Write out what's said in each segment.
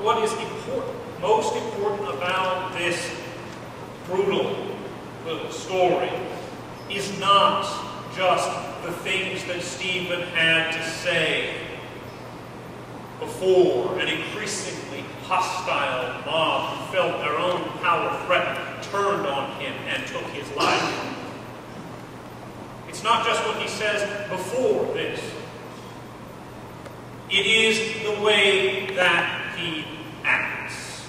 what is important, most important about this brutal little story is not just the things that Stephen had to say before an increasingly hostile mob who felt their own power threatened turned on him and took his life. It's not just what he says before this. It is the way that he acts.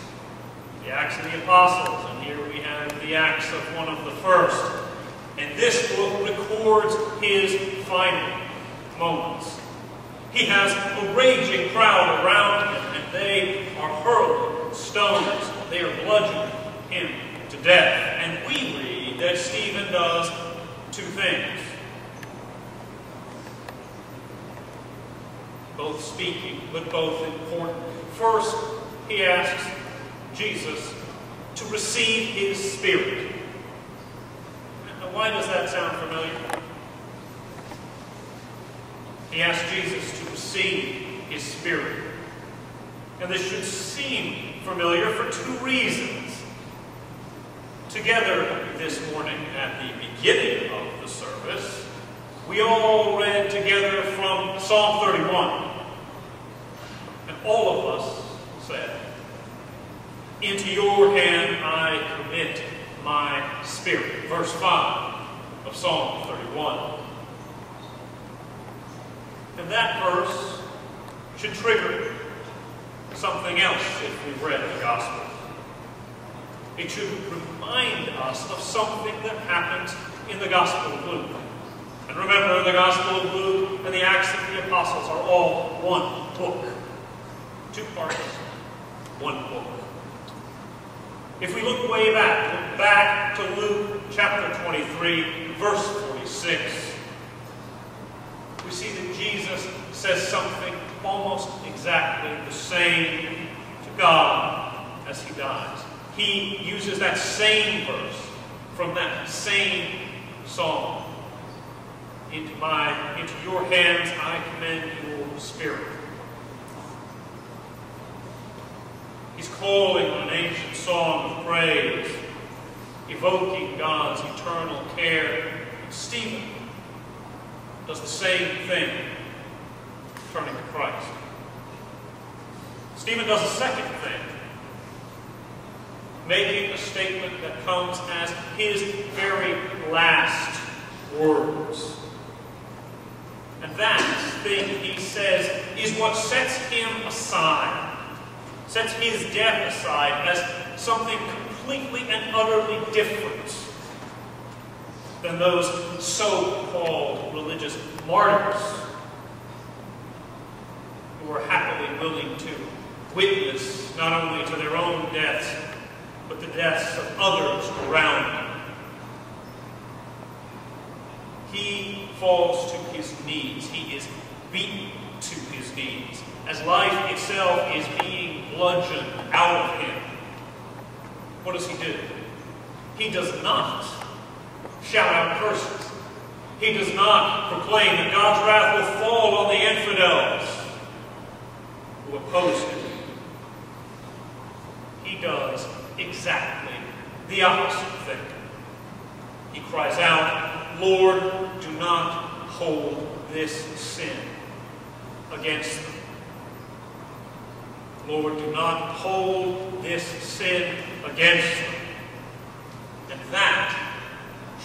The Acts of the Apostles, and here we have the Acts of one of the first. And this book records his final moments. He has a raging crowd around him, and they are hurling stones. They are bludgeoning him to death. And we read that Stephen does two things. Both speaking, but both important. First, he asks Jesus to receive his Spirit. Now, why does that sound familiar? He asks Jesus to receive his Spirit. And this should seem familiar for two reasons. Together this morning at the beginning of the service, we all read together from Psalm 31. And all of us said, "Into your hand I commit my spirit." Verse 5 of Psalm 31. And that verse should trigger something else if we've read the Gospel. It should remind us of something that happens in the Gospel of Luke. And remember, the Gospel of Luke and the Acts of the Apostles are all one book. Two parts, one book. If we look way back to Luke chapter 23, verse 46, we see that Jesus says something almost exactly the same to God as he dies. He uses that same verse from that same psalm. Into your hands I commend your spirit. He's calling on an ancient song of praise, evoking God's eternal care. Stephen does the same thing, turning to Christ. Stephen does a second thing, making a statement that comes as his very last words. And that thing he says is what sets him aside, sets his death aside as something completely and utterly different than those so-called religious martyrs who were happily willing to witness not only to their own deaths, but the deaths of others around them. He falls to his knees. He is beaten to his knees as life itself is being bludgeoned out of him. What does he do? He does not shout out curses. He does not proclaim that God's wrath will fall on the infidels who oppose him. He does exactly the opposite thing. He cries out, "Lord, do not hold this sin against them." Lord, do not hold this sin against them. And that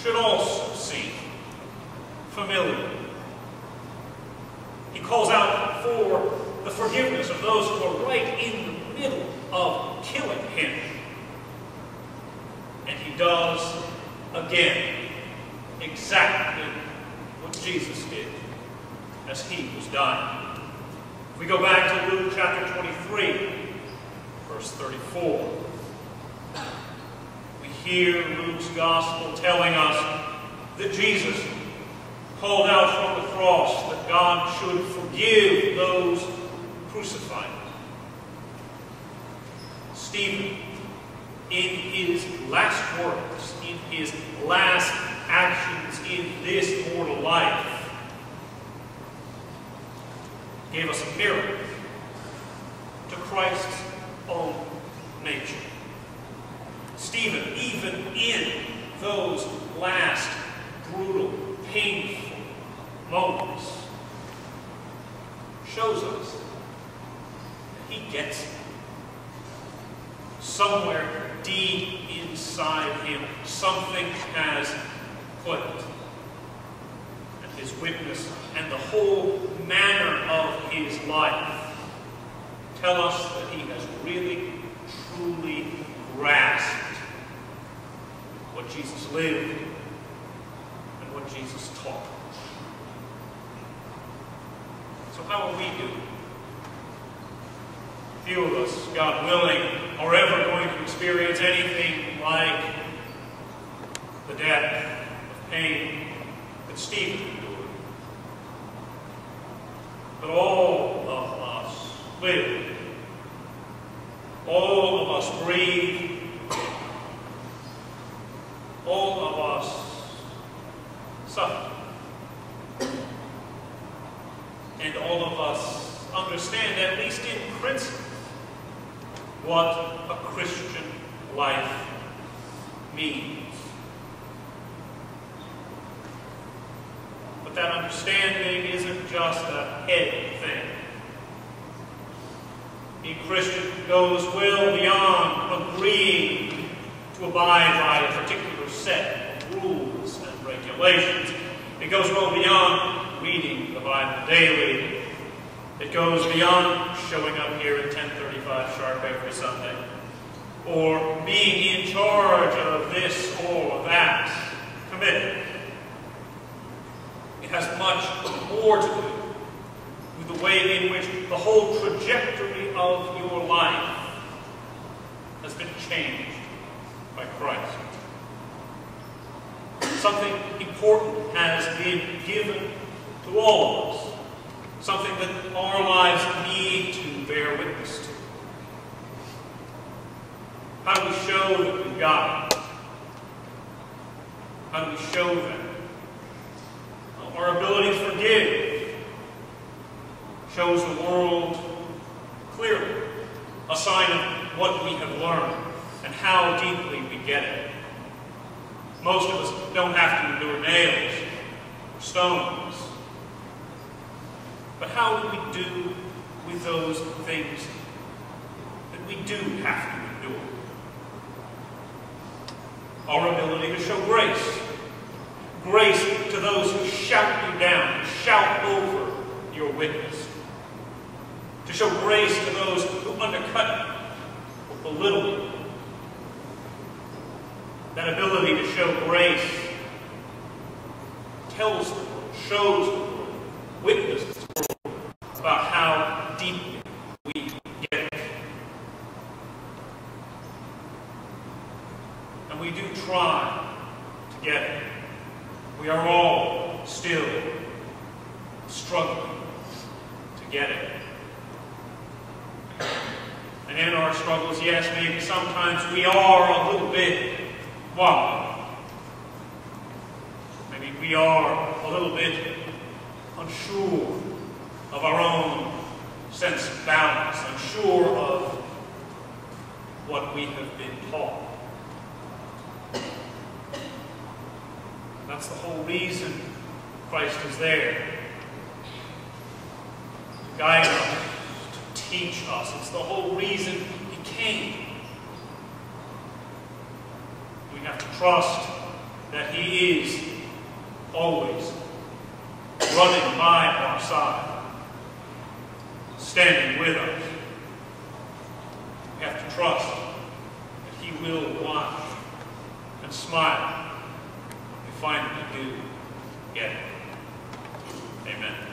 should also seem familiar. He calls out for the forgiveness of those who are right in the middle of killing him. And he does again exactly what Jesus did as he was dying. If we go back to Luke chapter 23, verse 34, we hear Luke's gospel telling us that Jesus called out from the cross that God should forgive those crucified. Stephen, in his last words, in his last actions in this mortal life, gave us a mirror to Christ's own nature. Stephen, even in those last brutal, painful moments, shows us that he gets it. Somewhere deep inside him, something has clicked. And his witness and the whole manner of his life tell us that he has really, truly grasped what Jesus lived and what Jesus taught. So how will we do? Few of us, God willing, are ever going to experience anything like the depth of pain that Stephen endured. But all of us live. All of us breathe. All of us suffer. And all of us understand, at least in principle, what a Christian life means. But that understanding isn't just a head thing. Being Christian goes well beyond agreeing to abide by a particular set of rules and regulations. It goes well beyond reading the Bible daily. It goes beyond showing up here at 10:35 sharp every Sunday, or being in charge of this or that commitment. It has much more to do with the way in which the whole trajectory of your life has been changed by Christ. Something important has been given to all of us. Something that our lives need to bear witness to. How do we show that we've got it? How do we show that? Well, our ability to forgive shows the world clearly a sign of what we have learned and how deeply we get it. Most of us don't have to endure nails or stones. But how do we do with those things that we do have to endure? Our ability to show grace. Grace to those who shout you down, who shout over your witness. To show grace to those who undercut you or belittle you. That ability to show grace tells the world, shows the world, witnesses about how deeply we get it. And we do try to get it. We are all still struggling to get it. And in our struggles, yes, maybe sometimes we are a little bit wobbly. Maybe we are a little bit unsure of our own sense of balance, unsure of what we have been taught. That's the whole reason Christ is there. To guide us, to teach us. It's the whole reason He came. We have to trust that He is always running by our side, standing with us. We have to trust that He will watch and smile when we finally do get it. Amen.